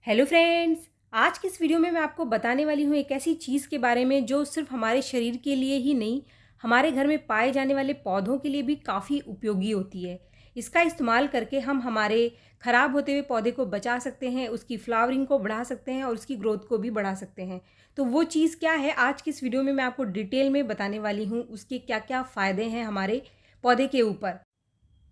Hello friends. आज की इस वीडियो में मैं आपको बताने वाली हूँ एक ऐसी चीज़ के बारे में जो सिर्फ हमारे शरीर के लिए ही नहीं, हमारे घर में पाए जाने वाले पौधों के लिए भी काफ़ी उपयोगी होती है। इसका इस्तेमाल करके हम हमारे ख़राब होते हुए पौधे को बचा सकते हैं, उसकी फ्लावरिंग को बढ़ा सकते हैं और उसकी ग्रोथ को भी बढ़ा सकते हैं। तो वो चीज़ क्या है, आज की इस वीडियो में मैं आपको डिटेल में बताने वाली हूँ। उसके क्या क्या फ़ायदे हैं हमारे पौधे के ऊपर,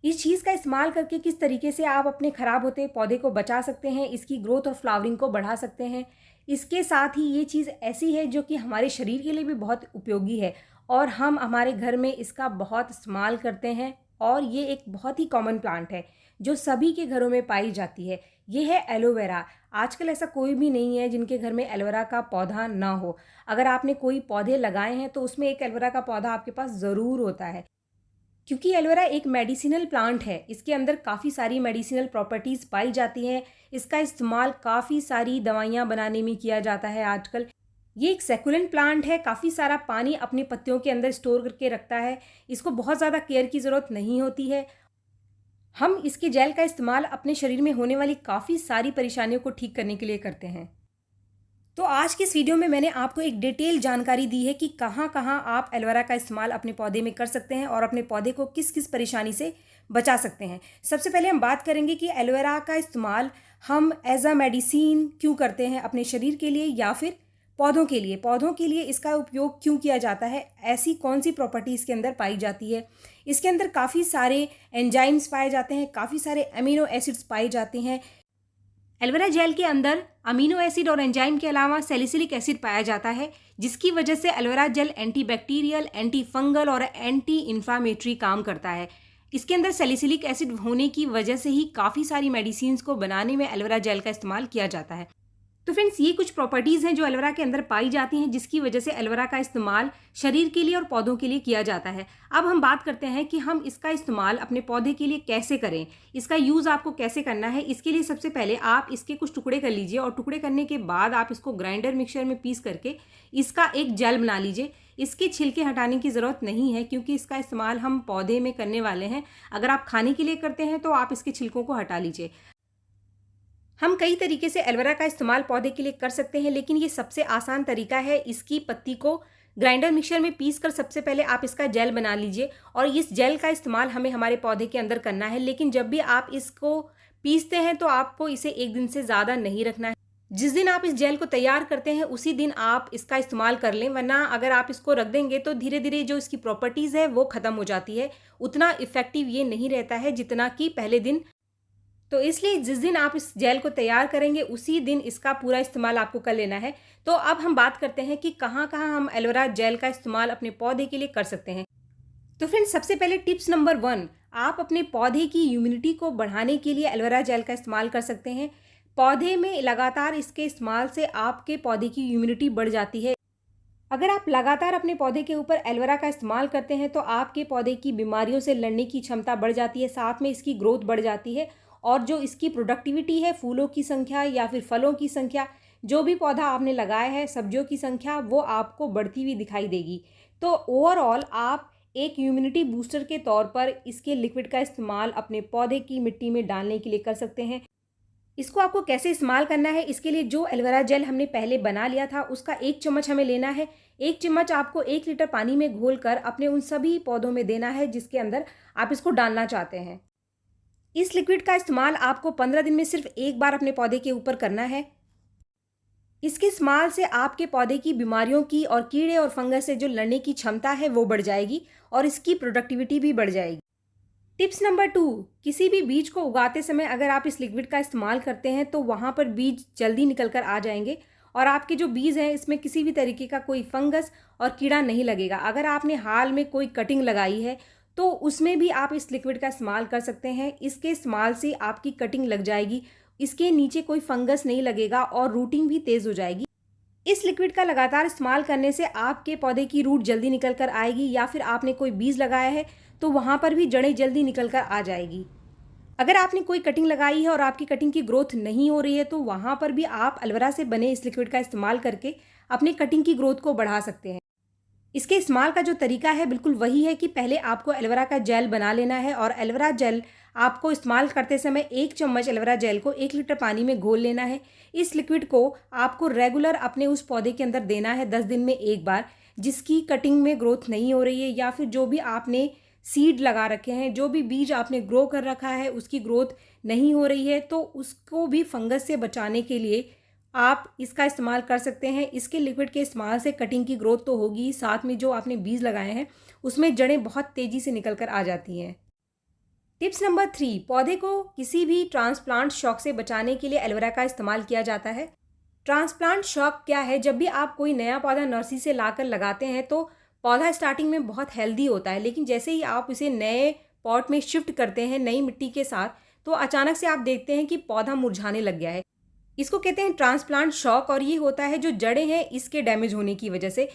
इस चीज़ का इस्तेमाल करके किस तरीके से आप अपने ख़राब होते पौधे को बचा सकते हैं, इसकी ग्रोथ और फ्लावरिंग को बढ़ा सकते हैं। इसके साथ ही ये चीज़ ऐसी है जो कि हमारे शरीर के लिए भी बहुत उपयोगी है और हम हमारे घर में इसका बहुत इस्तेमाल करते हैं। और ये एक बहुत ही कॉमन प्लांट है जो सभी के घरों में पाई जाती है। ये है एलोवेरा। आजकल ऐसा कोई भी नहीं है जिनके घर में एलोवेरा का पौधा ना हो। अगर आपने कोई पौधे लगाए हैं तो उसमें एक एलोवेरा का पौधा आपके पास ज़रूर होता है, क्योंकि एलोवेरा एक मेडिसिनल प्लांट है। इसके अंदर काफ़ी सारी मेडिसिनल प्रॉपर्टीज़ पाई जाती हैं। इसका इस्तेमाल काफ़ी सारी दवाइयाँ बनाने में किया जाता है आजकल। ये एक सैकुलेंट प्लांट है, काफ़ी सारा पानी अपने पत्तियों के अंदर स्टोर करके रखता है। इसको बहुत ज़्यादा केयर की ज़रूरत नहीं होती है। हम इसके जेल का इस्तेमाल अपने शरीर में होने वाली काफ़ी सारी परेशानियों को ठीक करने के लिए करते हैं। तो आज की इस वीडियो में मैंने आपको एक डिटेल जानकारी दी है कि कहाँ कहाँ आप एलोवेरा का इस्तेमाल अपने पौधे में कर सकते हैं और अपने पौधे को किस किस परेशानी से बचा सकते हैं। सबसे पहले हम बात करेंगे कि एलोवेरा का इस्तेमाल हम एज अ मेडिसिन क्यों करते हैं, अपने शरीर के लिए या फिर पौधों के लिए। पौधों के लिए इसका उपयोग क्यों किया जाता है, ऐसी कौन सी प्रॉपर्टी इसके अंदर पाई जाती है। इसके अंदर काफ़ी सारे एंजाइम्स पाए जाते हैं, काफ़ी सारे अमीनो एसिड्स पाए जाते हैं। एलोवेरा जेल के अंदर अमीनो एसिड और एंजाइम के अलावा सैलिसिलिक एसिड पाया जाता है, जिसकी वजह से aloe vera gel antibacterial, anti fungal और एंटी इन्फ्लामेटरी काम करता है। इसके अंदर सैलिसिलिक एसिड होने की वजह से ही काफ़ी सारी मेडिसिन को बनाने में एलोवेरा जेल का इस्तेमाल किया जाता है। तो फ्रेंड्स, ये कुछ प्रॉपर्टीज़ हैं जो एलोवेरा के अंदर पाई जाती हैं, जिसकी वजह से एलोवेरा का इस्तेमाल शरीर के लिए और पौधों के लिए किया जाता है। अब हम बात करते हैं कि हम इसका इस्तेमाल अपने पौधे के लिए कैसे करें, इसका यूज़ आपको कैसे करना है। इसके लिए सबसे पहले आप इसके कुछ टुकड़े कर लीजिए और टुकड़े करने के बाद आप इसको ग्राइंडर मिक्सर में पीस करके इसका एक जेल बना लीजिए। इसके छिलके हटाने की ज़रूरत नहीं है, क्योंकि इसका इस्तेमाल हम पौधे में करने वाले हैं। अगर आप खाने के लिए करते हैं तो आप इसके छिलकों को हटा लीजिए। हम कई तरीके से एलोवेरा का इस्तेमाल पौधे के लिए कर सकते हैं, लेकिन ये सबसे आसान तरीका है। इसकी पत्ती को ग्राइंडर मिक्सर में पीस कर सबसे पहले आप इसका जेल बना लीजिए और इस जेल का इस्तेमाल हमें हमारे पौधे के अंदर करना है। लेकिन जब भी आप इसको पीसते हैं तो आपको इसे एक दिन से ज़्यादा नहीं रखना है। जिस दिन आप इस जेल को तैयार करते हैं उसी दिन आप इसका इस्तेमाल कर लें, वरना अगर आप इसको रख देंगे तो धीरे धीरे जो इसकी प्रॉपर्टीज़ है वो ख़त्म हो जाती है। उतना इफ़ेक्टिव ये नहीं रहता है जितना कि पहले दिन। तो इसलिए जिस दिन आप इस जेल को तैयार करेंगे उसी दिन इसका पूरा इस्तेमाल आपको कर लेना है। तो अब हम बात करते हैं कि कहाँ कहाँ हम एलोवेरा जेल का इस्तेमाल अपने पौधे के लिए कर सकते हैं। तो फ्रेंड्स, सबसे पहले टिप्स नंबर 1, आप अपने पौधे की इम्यूनिटी को बढ़ाने के लिए एलोवेरा जेल का इस्तेमाल कर सकते हैं। पौधे में लगातार इसके इस्तेमाल से आपके पौधे की इम्यूनिटी बढ़ जाती है। अगर आप लगातार अपने पौधे के ऊपर एलोवेरा का इस्तेमाल करते हैं तो आपके पौधे की बीमारियों से लड़ने की क्षमता बढ़ जाती है, साथ में इसकी ग्रोथ बढ़ जाती है और जो इसकी प्रोडक्टिविटी है, फूलों की संख्या या फिर फलों की संख्या, जो भी पौधा आपने लगाया है, सब्जियों की संख्या, वो आपको बढ़ती हुई दिखाई देगी। तो ओवरऑल आप एक इम्यूनिटी बूस्टर के तौर पर इसके लिक्विड का इस्तेमाल अपने पौधे की मिट्टी में डालने के लिए कर सकते हैं। इसको आपको कैसे इस्तेमाल करना है, इसके लिए जो एलोवेरा जेल हमने पहले बना लिया था उसका 1 चम्मच हमें लेना है। 1 चम्मच आपको 1 लीटर पानी में घोलकर अपने उन सभी पौधों में देना है जिसके अंदर आप इसको डालना चाहते हैं। इस लिक्विड का इस्तेमाल आपको 15 दिन में सिर्फ एक बार अपने पौधे के ऊपर करना है। इसके इस्तेमाल से आपके पौधे की बीमारियों की और कीड़े और फंगस से जो लड़ने की क्षमता है वो बढ़ जाएगी और इसकी प्रोडक्टिविटी भी बढ़ जाएगी। टिप्स नंबर 2, किसी भी बीज को उगाते समय अगर आप इस लिक्विड का इस्तेमाल करते हैं तो वहाँ पर बीज जल्दी निकल कर आ जाएंगे और आपके जो बीज हैं इसमें किसी भी तरीके का कोई फंगस और कीड़ा नहीं लगेगा। अगर आपने हाल में कोई कटिंग लगाई है तो उसमें भी आप इस लिक्विड का इस्तेमाल कर सकते हैं। इसके इस्तेमाल से आपकी कटिंग लग जाएगी, इसके नीचे कोई फंगस नहीं लगेगा और रूटिंग भी तेज़ हो जाएगी। इस लिक्विड का लगातार इस्तेमाल करने से आपके पौधे की रूट जल्दी निकल कर आएगी, या फिर आपने कोई बीज लगाया है तो वहाँ पर भी जड़ें जल्दी निकल कर आ जाएगी। अगर आपने कोई कटिंग लगाई है और आपकी कटिंग की ग्रोथ नहीं हो रही है तो वहाँ पर भी आप एलोवेरा से बने इस लिक्विड का इस्तेमाल करके अपनी कटिंग की ग्रोथ को बढ़ा सकते हैं। इसके इस्तेमाल का जो तरीका है बिल्कुल वही है कि पहले आपको एलोवेरा का जेल बना लेना है और एलोवेरा जेल आपको इस्तेमाल करते समय 1 चम्मच एलोवेरा जेल को 1 लीटर पानी में घोल लेना है। इस लिक्विड को आपको रेगुलर अपने उस पौधे के अंदर देना है 10 दिन में एक बार, जिसकी कटिंग में ग्रोथ नहीं हो रही है या फिर जो भी आपने सीड लगा रखे हैं, जो भी बीज आपने ग्रो कर रखा है उसकी ग्रोथ नहीं हो रही है, तो उसको भी फंगस से बचाने के लिए आप इसका इस्तेमाल कर सकते हैं। इसके लिक्विड के इस्तेमाल से कटिंग की ग्रोथ तो होगी, साथ में जो आपने बीज लगाए हैं उसमें जड़ें बहुत तेज़ी से निकल कर आ जाती हैं। टिप्स नंबर 3, पौधे को किसी भी ट्रांसप्लांट शॉक से बचाने के लिए एलोवेरा का इस्तेमाल किया जाता है। ट्रांसप्लांट शॉक क्या है? जब भी आप कोई नया पौधा नर्सरी से लाकर लगाते हैं तो पौधा स्टार्टिंग में बहुत हेल्दी होता है, लेकिन जैसे ही आप इसे नए पॉट में शिफ्ट करते हैं नई मिट्टी के साथ, तो अचानक से आप देखते हैं कि पौधा मुरझाने लग गया है। इसको कहते हैं ट्रांसप्लांट शॉक, और ये होता है जो जड़ें हैं इसके डैमेज होने की वजह से।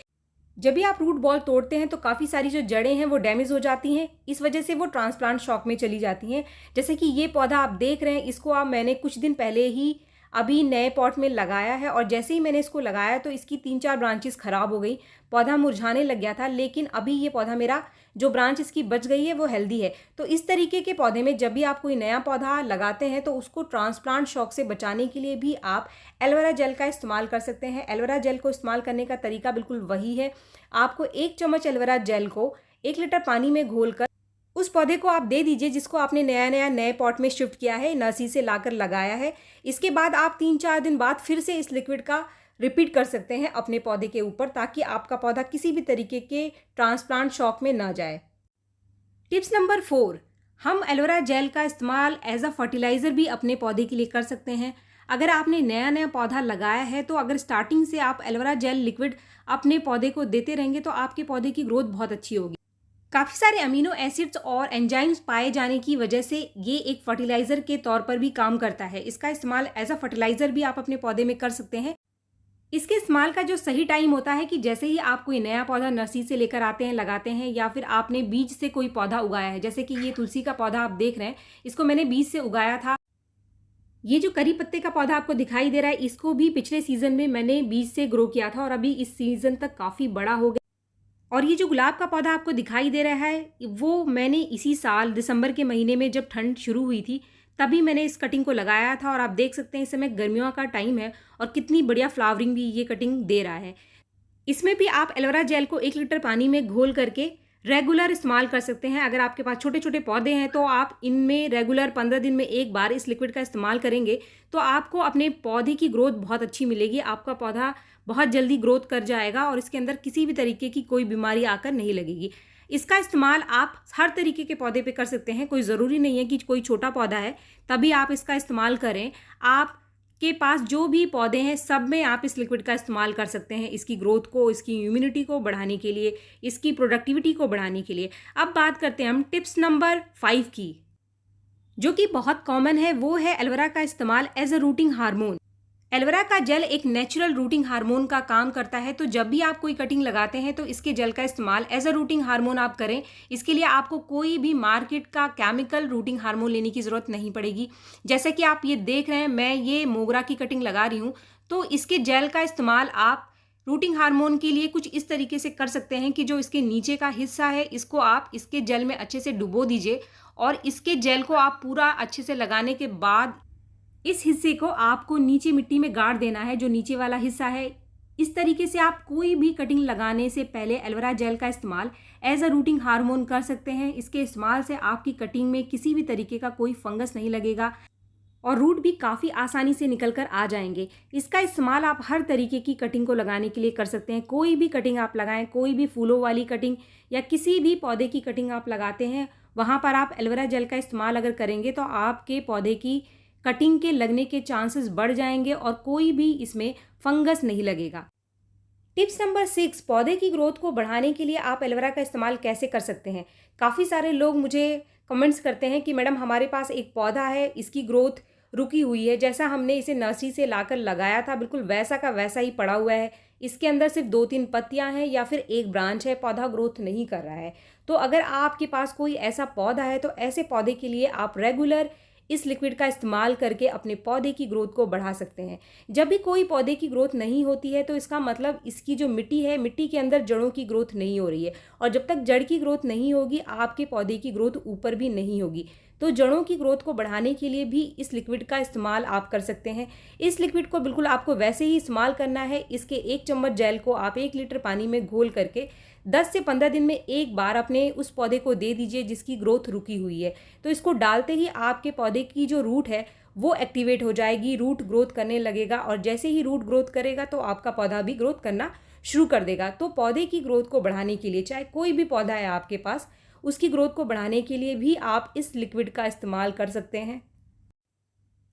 जब भी आप रूट बॉल तोड़ते हैं तो काफ़ी सारी जो जड़ें हैं वो डैमेज हो जाती हैं, इस वजह से वो ट्रांसप्लांट शॉक में चली जाती हैं। जैसे कि ये पौधा आप देख रहे हैं, इसको मैंने कुछ दिन पहले ही अभी नए पॉट में लगाया है, और जैसे ही मैंने इसको लगाया तो इसकी 3-4 ब्रांचेस ख़राब हो गई, पौधा मुरझाने लग गया था, लेकिन अभी ये पौधा मेरा जो ब्रांच इसकी बच गई है वो हेल्दी है। तो इस तरीके के पौधे में जब भी आप कोई नया पौधा लगाते हैं तो उसको ट्रांसप्लांट शॉक से बचाने के लिए भी आप एलोवेरा जेल का इस्तेमाल कर सकते हैं। एलोवेरा जेल को इस्तेमाल करने का तरीका बिल्कुल वही है। आपको 1 चम्मच एलोवेरा जेल को 1 लीटर पानी में घोलकर उस पौधे को आप दे दीजिए जिसको आपने नए पॉट में शिफ्ट किया है, नर्सरी से लाकर लगाया है। इसके बाद आप 3-4 दिन बाद फिर से इस लिक्विड का रिपीट कर सकते हैं अपने पौधे के ऊपर, ताकि आपका पौधा किसी भी तरीके के ट्रांसप्लांट शॉक में ना जाए। टिप्स नंबर 4, हम एलोवेरा जेल का इस्तेमाल एज अ फर्टिलाइज़र भी अपने पौधे के लिए कर सकते हैं। अगर आपने नया पौधा लगाया है तो अगर स्टार्टिंग से आप एलोवेरा जेल लिक्विड अपने पौधे को देते रहेंगे तो आपके पौधे की ग्रोथ बहुत अच्छी होगी। काफ़ी सारे अमीनो एसिड्स और एंजाइम्स पाए जाने की वजह से ये एक फर्टिलाइज़र के तौर पर भी काम करता है। इसका इस्तेमाल एज अ फर्टिलाइज़र भी आप अपने पौधे में कर सकते हैं। इसके इस्तेमाल का जो सही टाइम होता है कि जैसे ही आप कोई नया पौधा नर्सरी से लेकर आते हैं, लगाते हैं, या फिर आपने बीज से कोई पौधा उगाया है, जैसे कि ये तुलसी का पौधा आप देख रहे हैं, इसको मैंने बीज से उगाया था। ये जो करी पत्ते का पौधा आपको दिखाई दे रहा है, इसको भी पिछले सीज़न में मैंने बीज से ग्रो किया था और अभी इस सीज़न तक काफ़ी बड़ा हो गया। और ये जो गुलाब का पौधा आपको दिखाई दे रहा है, वो मैंने इसी साल दिसंबर के महीने में जब ठंड शुरू हुई थी तभी मैंने इस कटिंग को लगाया था, और आप देख सकते हैं इस समय गर्मियों का टाइम है और कितनी बढ़िया फ्लावरिंग भी ये कटिंग दे रहा है। इसमें भी आप एलोवेरा जेल को 1 लीटर पानी में घोल करके रेगुलर इस्तेमाल कर सकते हैं। अगर आपके पास छोटे छोटे पौधे हैं तो आप इनमें रेगुलर 15 दिन में एक बार इस लिक्विड का इस्तेमाल करेंगे तो आपको अपने पौधे की ग्रोथ बहुत अच्छी मिलेगी। आपका पौधा बहुत जल्दी ग्रोथ कर जाएगा और इसके अंदर किसी भी तरीके की कोई बीमारी आकर नहीं लगेगी। इसका इस्तेमाल आप हर तरीके के पौधे पे कर सकते हैं। कोई ज़रूरी नहीं है कि कोई छोटा पौधा है तभी आप इसका इस्तेमाल करें। आप के पास जो भी पौधे हैं सब में आप इस लिक्विड का इस्तेमाल कर सकते हैं, इसकी ग्रोथ को, इसकी इम्यूनिटी को बढ़ाने के लिए, इसकी प्रोडक्टिविटी को बढ़ाने के लिए। अब बात करते हैं हम टिप्स नंबर 5 की, जो कि बहुत कॉमन है। वो है एलोवेरा का इस्तेमाल as a rooting hormone. Aloe vera का जेल एक नेचुरल रूटिंग हार्मोन का काम करता है, तो जब भी आप कोई कटिंग लगाते हैं तो इसके जेल का इस्तेमाल एज अ रूटिंग हार्मोन आप करें। इसके लिए आपको कोई भी मार्केट का केमिकल रूटिंग हार्मोन लेने की ज़रूरत नहीं पड़ेगी। जैसे कि आप ये देख रहे हैं, मैं ये मोगरा की कटिंग लगा रही हूँ, तो इसके जेल का इस्तेमाल आप रूटिंग हार्मोन के लिए कुछ इस तरीके से कर सकते हैं कि जो इसके नीचे का हिस्सा है इसको आप इसके जेल में अच्छे से डुबो दीजिए, और इसके जेल को आप पूरा अच्छे से लगाने के बाद इस हिस्से को आपको नीचे मिट्टी में गाड़ देना है, जो नीचे वाला हिस्सा है। इस तरीके से आप कोई भी कटिंग लगाने से पहले एलोवेरा जेल का इस्तेमाल एज अ रूटिंग हार्मोन कर सकते हैं। इसके इस्तेमाल से आपकी कटिंग में किसी भी तरीके का कोई फंगस नहीं लगेगा और रूट भी काफ़ी आसानी से निकल कर आ जाएंगे। इसका इस्तेमाल आप हर तरीके की कटिंग को लगाने के लिए कर सकते हैं। कोई भी कटिंग आप लगाएं, कोई भी फूलों वाली कटिंग या किसी भी पौधे की कटिंग आप लगाते हैं, वहाँ पर आप एलोवेरा जेल का इस्तेमाल अगर करेंगे तो आपके पौधे की कटिंग के लगने के चांसेस बढ़ जाएंगे और कोई भी इसमें फंगस नहीं लगेगा। टिप्स नंबर 6, पौधे की ग्रोथ को बढ़ाने के लिए आप एलोवेरा का इस्तेमाल कैसे कर सकते हैं। काफ़ी सारे लोग मुझे कमेंट्स करते हैं कि मैडम हमारे पास एक पौधा है, इसकी ग्रोथ रुकी हुई है, जैसा हमने इसे नर्सरी से लाकर लगाया था बिल्कुल वैसा का वैसा ही पड़ा हुआ है, इसके अंदर सिर्फ 2-3 पत्तियां हैं या फिर एक ब्रांच है, पौधा ग्रोथ नहीं कर रहा है। तो अगर आपके पास कोई ऐसा पौधा है तो ऐसे पौधे के लिए आप रेगुलर इस लिक्विड का इस्तेमाल करके अपने पौधे की ग्रोथ को बढ़ा सकते हैं। जब भी कोई पौधे की ग्रोथ नहीं होती है तो इसका मतलब इसकी जो मिट्टी है, मिट्टी के अंदर जड़ों की ग्रोथ नहीं हो रही है, और जब तक जड़ की ग्रोथ नहीं होगी आपके पौधे की ग्रोथ ऊपर भी नहीं होगी। तो जड़ों की ग्रोथ को बढ़ाने के लिए भी इस लिक्विड का इस्तेमाल आप कर सकते हैं। इस लिक्विड को बिल्कुल आपको वैसे ही इस्तेमाल करना है। इसके 1 चम्मच जेल को आप 1 लीटर पानी में घोल करके 10 से 15 दिन में एक बार अपने उस पौधे को दे दीजिए जिसकी ग्रोथ रुकी हुई है। तो इसको डालते ही आपके पौधे की जो रूट है वो एक्टिवेट हो जाएगी, रूट ग्रोथ करने लगेगा और जैसे ही रूट ग्रोथ करेगा तो आपका पौधा भी ग्रोथ करना शुरू कर देगा। तो पौधे की ग्रोथ को बढ़ाने के लिए, चाहे कोई भी पौधा है आपके पास, उसकी ग्रोथ को बढ़ाने के लिए भी आप इस लिक्विड का इस्तेमाल कर सकते हैं।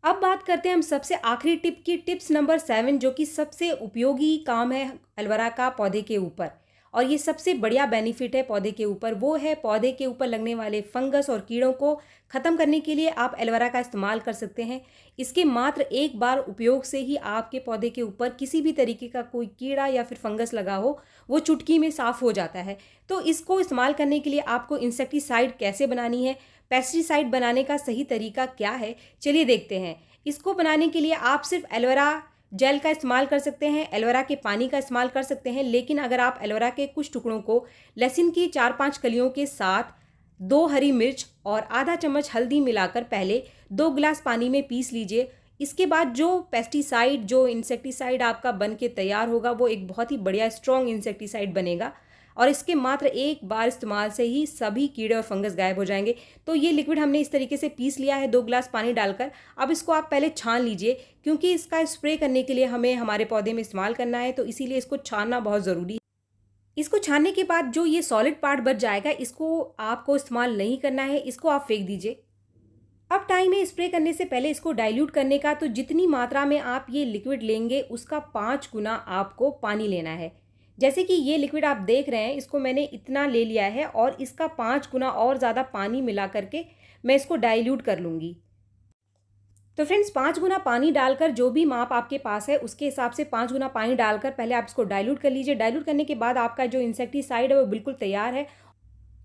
अब बात करते हैं हम सबसे आखिरी टिप की, टिप्स नंबर 7, जो कि सबसे उपयोगी काम है एलोवेरा का पौधे के ऊपर और ये सबसे बढ़िया बेनिफिट है पौधे के ऊपर। वो है पौधे के ऊपर लगने वाले फंगस और कीड़ों को ख़त्म करने के लिए आप एलोवेरा का इस्तेमाल कर सकते हैं। इसके मात्र एक बार उपयोग से ही आपके पौधे के ऊपर किसी भी तरीके का कोई कीड़ा या फिर फंगस लगा हो वो चुटकी में साफ़ हो जाता है। तो इसको इस्तेमाल करने के लिए आपको इंसेक्टिसाइड कैसे बनानी है, पेस्टिसाइड बनाने का सही तरीका क्या है, चलिए देखते हैं। इसको बनाने के लिए आप सिर्फ एलोवेरा जेल का इस्तेमाल कर सकते हैं, एलोवेरा के पानी का इस्तेमाल कर सकते हैं। लेकिन अगर आप एलोवेरा के कुछ टुकड़ों को लहसुन की 4-5 कलियों के साथ 2 हरी मिर्च और आधा चम्मच हल्दी मिलाकर पहले 2 गिलास पानी में पीस लीजिए। इसके बाद जो पेस्टिसाइड, जो इंसेक्टिसाइड आपका बन के तैयार होगा वो एक बहुत ही बढ़िया स्ट्रॉन्ग इंसेक्टिसाइड बनेगा और इसके मात्र एक बार इस्तेमाल से ही सभी कीड़े और फंगस गायब हो जाएंगे। तो ये लिक्विड हमने इस तरीके से पीस लिया है 2 गिलास पानी डालकर। अब इसको आप पहले छान लीजिए क्योंकि इसका स्प्रे करने के लिए हमें हमारे पौधे में इस्तेमाल करना है, तो इसीलिए इसको छानना बहुत ज़रूरी है। इसको छानने के बाद जो ये सॉलिड पार्ट बच जाएगा इसको आपको इस्तेमाल नहीं करना है, इसको आप फेंक दीजिए। अब टाइम है स्प्रे करने से पहले इसको डाइल्यूट करने का। तो जितनी मात्रा में आप ये लिक्विड लेंगे उसका 5 गुना आपको पानी लेना है। जैसे कि ये लिक्विड आप देख रहे हैं, इसको मैंने इतना ले लिया है और इसका 5 गुना और ज़्यादा पानी मिला करके मैं इसको डाइल्यूट कर लूँगी। तो फ्रेंड्स 5 गुना पानी डालकर, जो भी माप आपके पास है उसके हिसाब से 5 गुना पानी डालकर पहले आप इसको डाइल्यूट कर लीजिए। डाइल्यूट करने के बाद आपका जो इंसेक्टिसाइड है वो बिल्कुल तैयार है।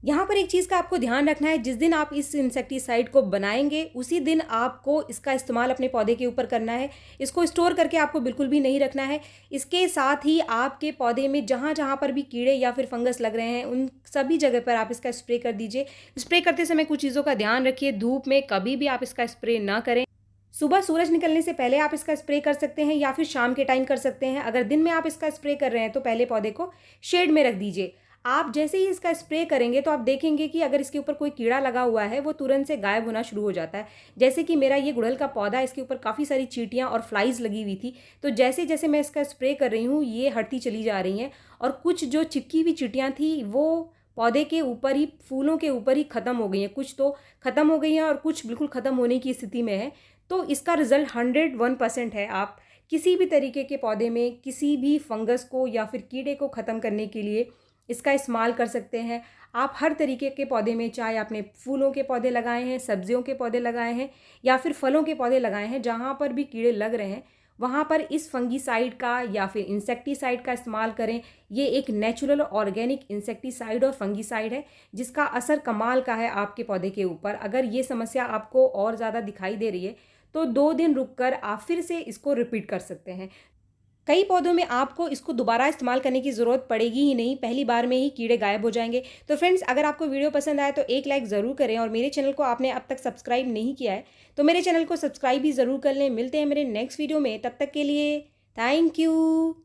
यहाँ पर एक चीज़ का आपको ध्यान रखना है, जिस दिन आप इस इंसेक्टिसाइड को बनाएंगे उसी दिन आपको इसका इस्तेमाल अपने पौधे के ऊपर करना है। इसको स्टोर करके आपको बिल्कुल भी नहीं रखना है। इसके साथ ही आपके पौधे में जहाँ जहाँ पर भी कीड़े या फिर फंगस लग रहे हैं उन सभी जगह पर आप इसका स्प्रे कर दीजिए। स्प्रे करते समय कुछ चीज़ों का ध्यान रखिए, धूप में कभी भी आप इसका स्प्रे ना करें। सुबह सूरज निकलने से पहले आप इसका स्प्रे कर सकते हैं या फिर शाम के टाइम कर सकते हैं। अगर दिन में आप इसका स्प्रे कर रहे हैं तो पहले पौधे को शेड में रख दीजिए। आप जैसे ही इसका स्प्रे करेंगे तो आप देखेंगे कि अगर इसके ऊपर कोई कीड़ा लगा हुआ है वो तुरंत से गायब होना शुरू हो जाता है। जैसे कि मेरा ये गुड़हल का पौधा, इसके ऊपर काफ़ी सारी चींटियाँ और फ्लाइज लगी हुई थी। तो जैसे जैसे मैं इसका स्प्रे कर रही हूँ ये हटती चली जा रही हैं और कुछ जो चिपकी हुई चींटियाँ थी वो पौधे के ऊपर ही, फूलों के ऊपर ही ख़त्म हो गई हैं। कुछ तो ख़त्म हो गई हैं और कुछ बिल्कुल ख़त्म होने की स्थिति में है। तो इसका रिज़ल्ट 101% है। आप किसी भी तरीके के पौधे में किसी भी फंगस को या फिर कीड़े को ख़त्म करने के लिए इसका इस्तेमाल कर सकते हैं। आप हर तरीके के पौधे में, चाहे आपने फूलों के पौधे लगाए हैं, सब्जियों के पौधे लगाए हैं या फिर फलों के पौधे लगाए हैं, जहाँ पर भी कीड़े लग रहे हैं वहाँ पर इस फंगीसाइड का या फिर इंसेक्टिसाइड का इस्तेमाल करें। ये एक नेचुरल ऑर्गेनिक इंसेक्टिसाइड और फंगीसाइड है जिसका असर कमाल का है आपके पौधे के ऊपर। अगर ये समस्या आपको और ज़्यादा दिखाई दे रही है तो 2 दिन रुककर आप फिर से इसको रिपीट कर सकते हैं। कई पौधों में आपको इसको दोबारा इस्तेमाल करने की ज़रूरत पड़ेगी ही नहीं, पहली बार में ही कीड़े गायब हो जाएंगे। तो फ्रेंड्स, अगर आपको वीडियो पसंद आए तो एक लाइक ज़रूर करें और मेरे चैनल को आपने अब तक सब्सक्राइब नहीं किया है तो मेरे चैनल को सब्सक्राइब भी ज़रूर कर लें। मिलते हैं मेरे नेक्स्ट वीडियो में, तब तक के लिए थैंक यू।